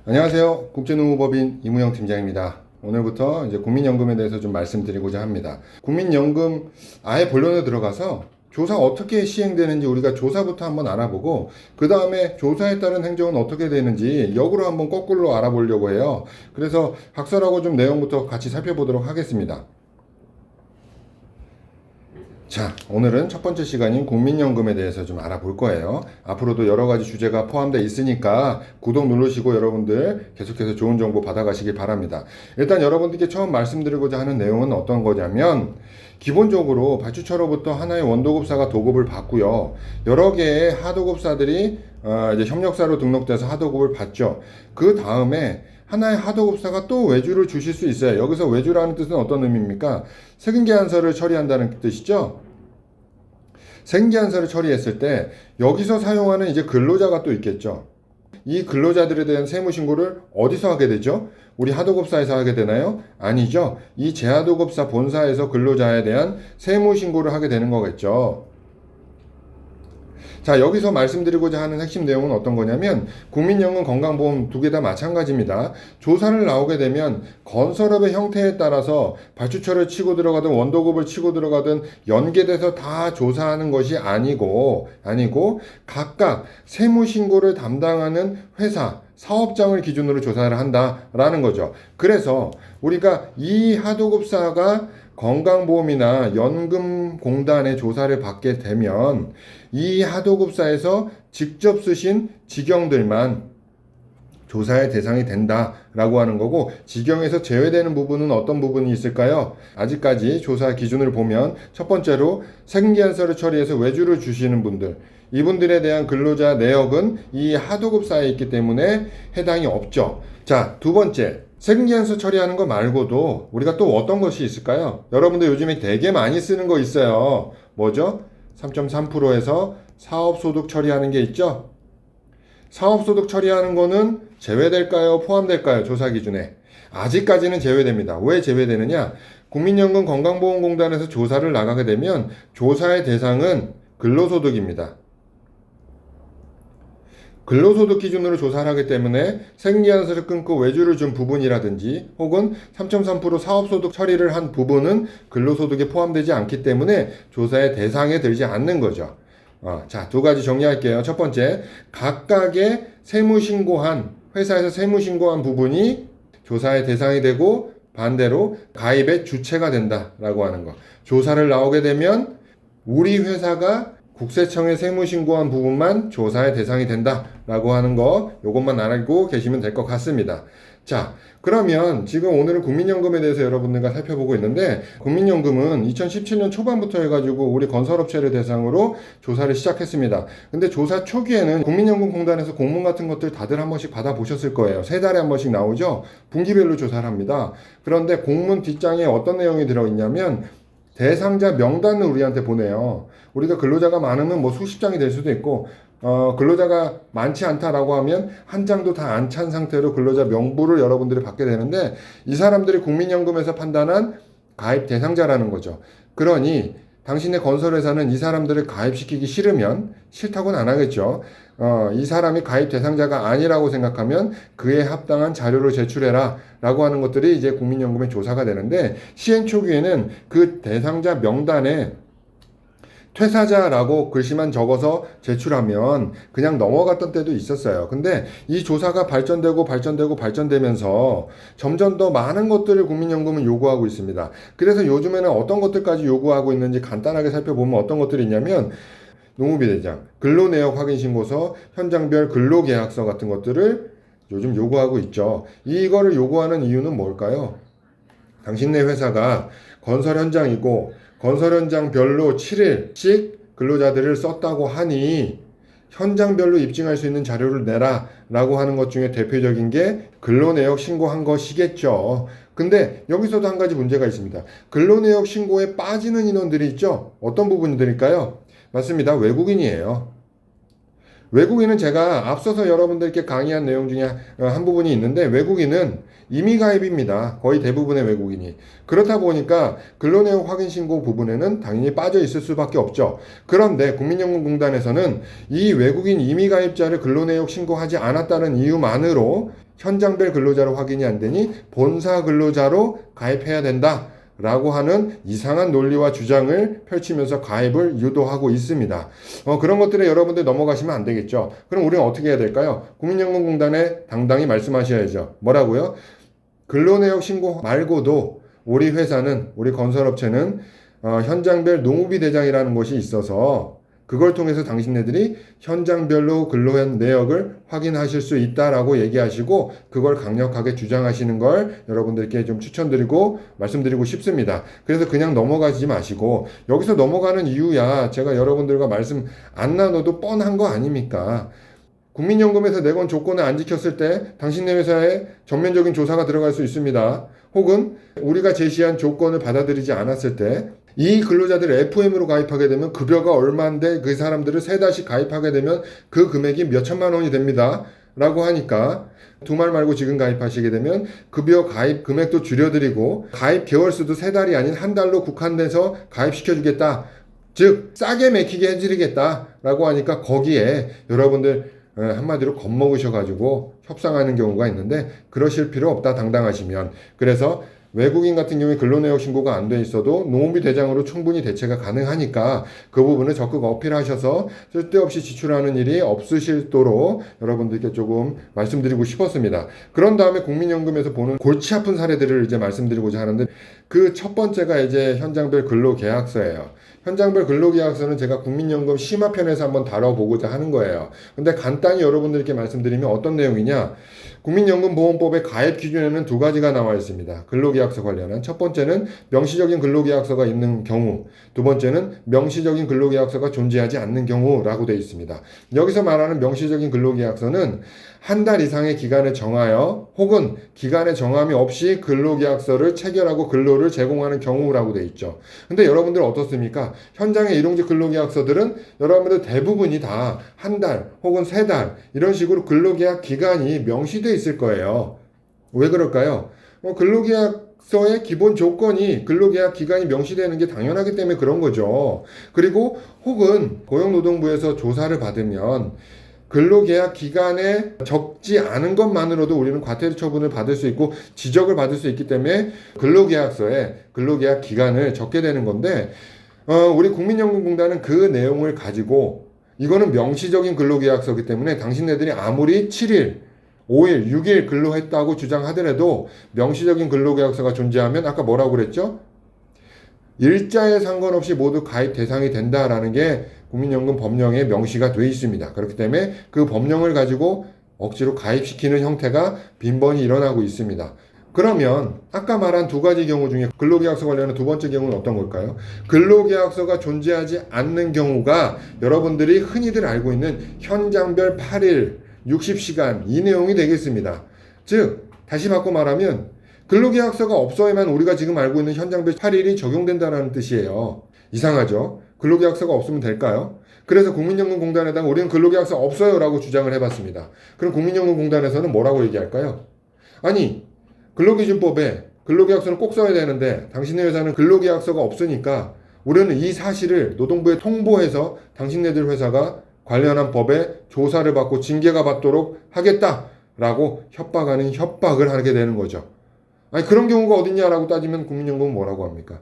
안녕하세요. 국제노무법인 이무영 팀장입니다. 오늘부터 이제 국민연금에 대해서 좀 말씀드리고자 합니다. 국민연금 아예 본론에 들어가서 조사 어떻게 시행되는지 우리가 조사부터 한번 알아보고 그 다음에 조사에 따른 행정은 어떻게 되는지 역으로 한번 거꾸로 알아보려고 해요. 그래서 각설하고 좀 내용부터 같이 살펴보도록 하겠습니다. 자, 오늘은 첫 번째 시간인 국민연금에 대해서 좀 알아볼 거예요. 앞으로도 여러 가지 주제가 포함되어 있으니까 구독 누르시고 여러분들 계속해서 좋은 정보 받아가시기 바랍니다. 일단 여러분들께 처음 말씀드리고자 하는 내용은 어떤 거냐면 기본적으로 발주처로부터 하나의 원도급사가 도급을 받고요. 여러 개의 하도급사들이 이제 협력사로 등록돼서 하도급을 받죠. 그 다음에 하나의 하도급사가 또 외주를 주실 수 있어요. 여기서 외주라는 뜻은 어떤 의미입니까? 세금계산서를 처리한다는 뜻이죠. 세금계산서를 처리했을 때 여기서 사용하는 이제 근로자가 또 있겠죠. 이 근로자들에 대한 세무신고를 어디서 하게 되죠? 우리 하도급사에서 하게 되나요? 아니죠. 이 제하도급사 본사에서 근로자에 대한 세무신고를 하게 되는 거겠죠. 자, 여기서 말씀드리고자 하는 핵심 내용은 어떤 거냐면 국민연금 건강보험 두 개 다 마찬가지입니다. 조사를 나오게 되면 건설업의 형태에 따라서 발주처를 치고 들어가든 원도급을 치고 들어가든 연계돼서 다 조사하는 것이 아니고 각각 세무신고를 담당하는 회사 사업장을 기준으로 조사를 한다라는 거죠. 그래서 우리가 이 하도급사가 건강보험이나 연금공단의 조사를 받게 되면 이 하도급사에서 직접 쓰신 직영들만 조사의 대상이 된다라고 하는 거고, 직영에서 제외되는 부분은 어떤 부분이 있을까요? 아직까지 조사 기준을 보면 첫 번째로 세금계산서를 처리해서 외주를 주시는 분들, 이분들에 대한 근로자 내역은 이 하도급사에 있기 때문에 해당이 없죠. 자, 두 번째, 세금계산서 처리하는 거 말고도 우리가 또 어떤 것이 있을까요? 여러분들 요즘에 되게 많이 쓰는 거 있어요. 뭐죠? 3.3%에서 사업소득 처리하는 게 있죠? 사업소득 처리하는 거는 제외될까요? 포함될까요? 조사 기준에. 아직까지는 제외됩니다. 왜 제외되느냐? 국민연금 건강보험공단에서 조사를 나가게 되면 조사의 대상은 근로소득입니다. 근로소득 기준으로 조사를 하기 때문에 세금계산서를 끊고 외주를 준 부분이라든지 혹은 3.3% 사업소득 처리를 한 부분은 근로소득에 포함되지 않기 때문에 조사의 대상에 들지 않는 거죠. 자, 두 가지 정리할게요. 첫 번째, 각각의 회사에서 세무신고한 부분이 조사의 대상이 되고 반대로 가입의 주체가 된다라고 하는 거. 조사를 나오게 되면 우리 회사가 국세청에 세무신고한 부분만 조사의 대상이 된다라고 하는 거, 요것만 알고 계시면 될 것 같습니다. 자, 그러면 지금 오늘은 국민연금에 대해서 여러분들과 살펴보고 있는데, 국민연금은 2017년 초반부터 해가지고 우리 건설업체를 대상으로 조사를 시작했습니다. 근데 조사 초기에는 국민연금공단에서 공문 같은 것들 다들 한 번씩 받아보셨을 거예요. 세 달에 한 번씩 나오죠? 분기별로 조사를 합니다. 그런데 공문 뒷장에 어떤 내용이 들어있냐면 대상자 명단을 우리한테 보내요. 우리가 근로자가 많으면 뭐 수십 장이 될 수도 있고, 근로자가 많지 않다라고 하면 한 장도 다 안 찬 상태로 근로자 명부를 여러분들이 받게 되는데, 이 사람들이 국민연금에서 판단한 가입 대상자라는 거죠. 그러니 당신의 건설회사는 이 사람들을 가입시키기 싫으면, 싫다고는 안 하겠죠. 이 사람이 가입 대상자가 아니라고 생각하면 그에 합당한 자료를 제출해라 라고 하는 것들이 이제 국민연금의 조사가 되는데, 시행 초기에는 그 대상자 명단에 퇴사자라고 글씨만 적어서 제출하면 그냥 넘어갔던 때도 있었어요. 근데 이 조사가 발전되면서 점점 더 많은 것들을 국민연금은 요구하고 있습니다. 그래서 요즘에는 어떤 것들까지 요구하고 있는지 간단하게 살펴보면 어떤 것들이 있냐면, 노무비대장, 근로내역 확인신고서, 현장별 근로계약서 같은 것들을 요즘 요구하고 있죠. 이거를 요구하는 이유는 뭘까요? 당신네 회사가 건설 현장이고 건설 현장별로 7일씩 근로자들을 썼다고 하니 현장별로 입증할 수 있는 자료를 내라 라고 하는 것 중에 대표적인 게 근로내역 신고한 것이겠죠. 근데 여기서도 한 가지 문제가 있습니다. 근로내역 신고에 빠지는 인원들이 있죠. 어떤 부분들일까요? 맞습니다. 외국인이에요. 외국인은 제가 앞서서 여러분들께 강의한 내용 중에 한 부분이 있는데 외국인은 임의 가입입니다. 거의 대부분의 외국인이. 그렇다 보니까 근로내역 확인 신고 부분에는 당연히 빠져 있을 수밖에 없죠. 그런데 국민연금공단에서는 이 외국인 임의 가입자를 근로내역 신고하지 않았다는 이유만으로 현장별 근로자로 확인이 안 되니 본사 근로자로 가입해야 된다. 라고 하는 이상한 논리와 주장을 펼치면서 가입을 유도하고 있습니다. 그런 것들에 여러분들 넘어가시면 안 되겠죠. 그럼 우리는 어떻게 해야 될까요? 국민연금공단에 당당히 말씀하셔야죠. 뭐라고요? 근로내역 신고 말고도 우리 회사는, 우리 건설업체는 현장별 농우비 대장이라는 것이 있어서 그걸 통해서 당신네들이 현장별로 근로한 내역을 확인하실 수 있다라고 얘기하시고 그걸 강력하게 주장하시는 걸 여러분들께 좀 추천드리고 말씀드리고 싶습니다. 그래서 그냥 넘어가지 마시고 여기서 넘어가는 이유야 제가 여러분들과 말씀 안 나눠도 뻔한 거 아닙니까? 국민연금에서 내건 조건을 안 지켰을 때 당신네 회사에 전면적인 조사가 들어갈 수 있습니다. 혹은 우리가 제시한 조건을 받아들이지 않았을 때 이 근로자들 FM으로 가입하게 되면 급여가 얼마인데 그 사람들을 세 달씩 가입하게 되면 그 금액이 몇 천만 원이 됩니다. 라고 하니까 두 말 말고 지금 가입하시게 되면 급여 가입 금액도 줄여드리고 가입 개월수도 세 달이 아닌 한 달로 국한돼서 가입시켜주겠다. 즉 싸게 맥히게 해드리겠다. 라고 하니까 거기에 여러분들 한마디로 겁먹으셔가지고 협상하는 경우가 있는데 그러실 필요 없다 당당하시면. 그래서 외국인 같은 경우에 근로내역 신고가 안 돼 있어도 농업비 대장으로 충분히 대체가 가능하니까 그 부분을 적극 어필하셔서 쓸데없이 지출하는 일이 없으실도록 여러분들께 조금 말씀드리고 싶었습니다. 그런 다음에 국민연금에서 보는 골치 아픈 사례들을 이제 말씀드리고자 하는데 그 첫 번째가 이제 현장별 근로계약서예요. 현장별 근로계약서는 제가 국민연금 심화편에서 한번 다뤄보고자 하는 거예요. 근데 간단히 여러분들께 말씀드리면 어떤 내용이냐? 국민연금보험법의 가입 기준에는 두 가지가 나와 있습니다. 근로계약서 관련한. 첫 번째는 명시적인 근로계약서가 있는 경우, 두 번째는 명시적인 근로계약서가 존재하지 않는 경우라고 되어 있습니다. 여기서 말하는 명시적인 근로계약서는 한 달 이상의 기간을 정하여 혹은 기간의 정함이 없이 근로계약서를 체결하고 근로를 제공하는 경우라고 되어 있죠. 근데 여러분들 어떻습니까? 현장의 일용직 근로계약서들은 여러분들 대부분이 다 한 달 혹은 세 달 이런 식으로 근로계약 기간이 명시되어 있을 거예요. 왜 그럴까요? 근로계약서의 기본 조건이 근로계약 기간이 명시되는 게 당연하기 때문에 그런 거죠. 그리고 혹은 고용노동부에서 조사를 받으면 근로계약 기간에 적지 않은 것만으로도 우리는 과태료 처분을 받을 수 있고 지적을 받을 수 있기 때문에 근로계약서에 근로계약 기간을 적게 되는 건데 우리 국민연금공단은 그 내용을 가지고 이거는 명시적인 근로계약서이기 때문에 당신네들이 아무리 7일 5일, 6일 근로했다고 주장하더라도 명시적인 근로계약서가 존재하면 아까 뭐라고 그랬죠? 일자에 상관없이 모두 가입 대상이 된다라는 게 국민연금 법령에 명시가 되어 있습니다. 그렇기 때문에 그 법령을 가지고 억지로 가입시키는 형태가 빈번히 일어나고 있습니다. 그러면 아까 말한 두 가지 경우 중에 근로계약서 관련한 두 번째 경우는 어떤 걸까요? 근로계약서가 존재하지 않는 경우가 여러분들이 흔히들 알고 있는 현장별 8일, 60시간 이 내용이 되겠습니다. 즉 다시 바꿔 말하면 근로계약서가 없어야만 우리가 지금 알고 있는 현장별 8일이 적용된다는 뜻이에요. 이상하죠? 근로계약서가 없으면 될까요? 그래서 국민연금공단에다가 우리는 근로계약서 없어요 라고 주장을 해봤습니다. 그럼 국민연금공단에서는 뭐라고 얘기할까요? 아니 근로기준법에 근로계약서는 꼭 써야 되는데 당신네 회사는 근로계약서가 없으니까 우리는 이 사실을 노동부에 통보해서 당신네들 회사가 관련한 법에 조사를 받고 징계가 받도록 하겠다라고 협박하는 협박을 하게 되는 거죠. 아니 그런 경우가 어딨냐라고 따지면 국민연금은 뭐라고 합니까?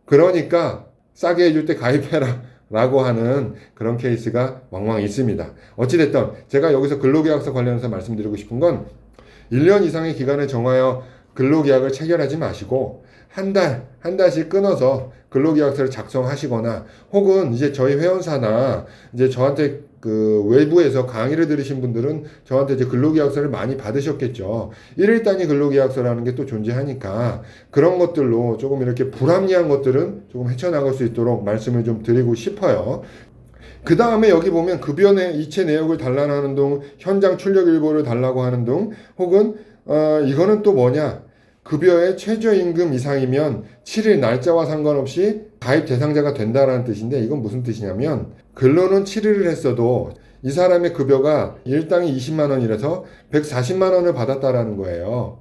그러니까 싸게 해줄 때 가입해라 라고 하는 그런 케이스가 왕왕 있습니다. 어찌됐든 제가 여기서 근로계약서 관련해서 말씀드리고 싶은 건 1년 이상의 기간을 정하여 근로계약을 체결하지 마시고 한 달씩 끊어서 근로계약서를 작성하시거나 혹은 이제 저희 회원사나 이제 저한테 그 외부에서 강의를 들으신 분들은 저한테 이제 근로계약서를 많이 받으셨겠죠. 1일 단위 근로계약서라는 게 또 존재하니까 그런 것들로 조금 이렇게 불합리한 것들은 조금 헤쳐나갈 수 있도록 말씀을 좀 드리고 싶어요. 그 다음에 여기 보면 급여 이체 내역을 달라는 하는 등 현장 출력 일보를 달라고 하는 등 혹은 이거는 또 뭐냐 급여의 최저임금 이상이면 7일 날짜와 상관없이 가입 대상자가 된다라는 뜻인데 이건 무슨 뜻이냐면 근로는 7일을 했어도 이 사람의 급여가 일당이 20만 원이라서 140만 원을 받았다라는 거예요.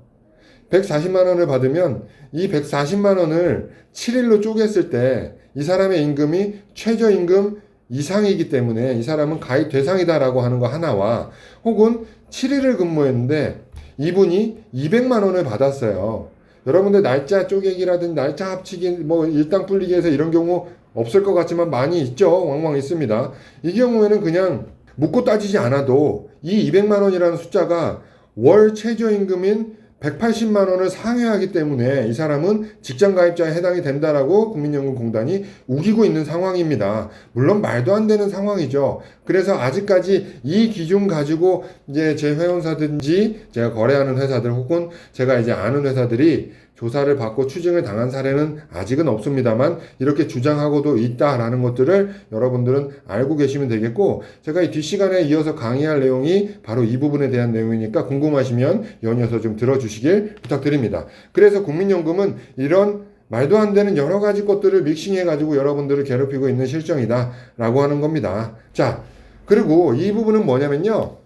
140만 원을 받으면 이 140만 원을 7일로 쪼갰을 때 이 사람의 임금이 최저임금 이상이기 때문에 이 사람은 가입 대상이다라고 하는 거 하나와, 혹은 7일을 근무했는데 이분이 200만 원을 받았어요. 여러분들 날짜 쪼개기라든지 날짜 합치기, 뭐 일당 불리기 해서 이런 경우 없을 것 같지만 많이 있죠. 왕왕 있습니다. 이 경우에는 그냥 묻고 따지지 않아도 이 200만 원이라는 숫자가 월 최저임금인 180만 원을 상회하기 때문에 이 사람은 직장 가입자에 해당이 된다라고 국민연금공단이 우기고 있는 상황입니다. 물론 말도 안 되는 상황이죠. 그래서 아직까지 이 기준 가지고 이제 제 회원사든지 제가 거래하는 회사들 혹은 제가 이제 아는 회사들이 조사를 받고 추징을 당한 사례는 아직은 없습니다만 이렇게 주장하고도 있다라는 것들을 여러분들은 알고 계시면 되겠고, 제가 이 뒷시간에 이어서 강의할 내용이 바로 이 부분에 대한 내용이니까 궁금하시면 연이어서 좀 들어주시길 부탁드립니다. 그래서 국민연금은 이런 말도 안 되는 여러 가지 것들을 믹싱해가지고 여러분들을 괴롭히고 있는 실정이다 라고 하는 겁니다. 자, 그리고 이 부분은 뭐냐면요,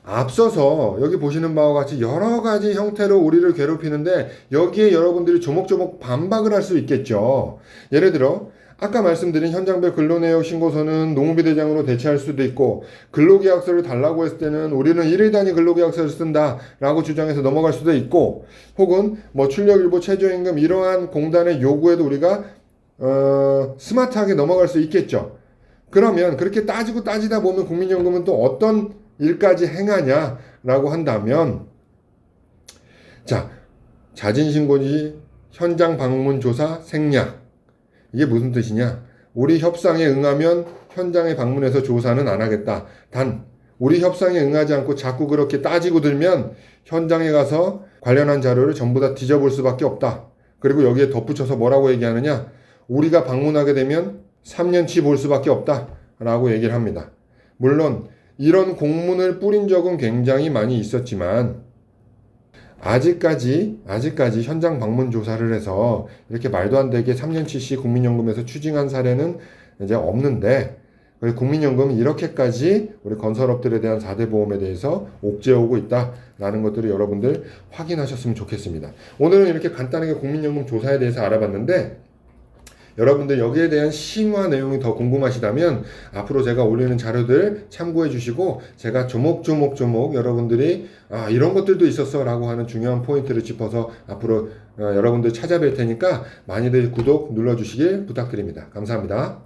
앞서서 여기 보시는 바와 같이 여러 가지 형태로 우리를 괴롭히는데 여기에 여러분들이 조목조목 반박을 할 수 있겠죠. 예를 들어 아까 말씀드린 현장별 근로내역 신고서는 농우비대장으로 대체할 수도 있고, 근로계약서를 달라고 했을 때는 우리는 1일 단위 근로계약서를 쓴다 라고 주장해서 넘어갈 수도 있고, 혹은 뭐 출력일보 최저임금 이러한 공단의 요구에도 우리가 스마트하게 넘어갈 수 있겠죠. 그러면 그렇게 따지고 따지다 보면 국민연금은 또 어떤 일까지 행하냐라고 한다면, 자, 자진신고지, 현장 방문 조사, 생략. 이게 무슨 뜻이냐? 우리 협상에 응하면 현장에 방문해서 조사는 안 하겠다. 단 우리 협상에 응하지 않고 자꾸 그렇게 따지고 들면 현장에 가서 관련한 자료를 전부 다 뒤져볼 수밖에 없다. 그리고 여기에 덧붙여서 뭐라고 얘기하느냐? 우리가 방문하게 되면 3년치 볼 수밖에 없다 라고 얘기를 합니다. 물론 이런 공문을 뿌린 적은 굉장히 많이 있었지만 아직까지 현장 방문 조사를 해서 이렇게 말도 안 되게 3년치씩 국민연금에서 추징한 사례는 이제 없는데, 국민연금은 이렇게까지 우리 건설업들에 대한 4대 보험에 대해서 옥죄어오고 있다라는 것들을 여러분들 확인하셨으면 좋겠습니다. 오늘은 이렇게 간단하게 국민연금 조사에 대해서 알아봤는데, 여러분들 여기에 대한 심화 내용이 더 궁금하시다면 앞으로 제가 올리는 자료들 참고해 주시고, 제가 조목조목 여러분들이 이런 것들도 있었어 라고 하는 중요한 포인트를 짚어서 앞으로 여러분들 찾아뵐 테니까 많이들 구독 눌러주시길 부탁드립니다. 감사합니다.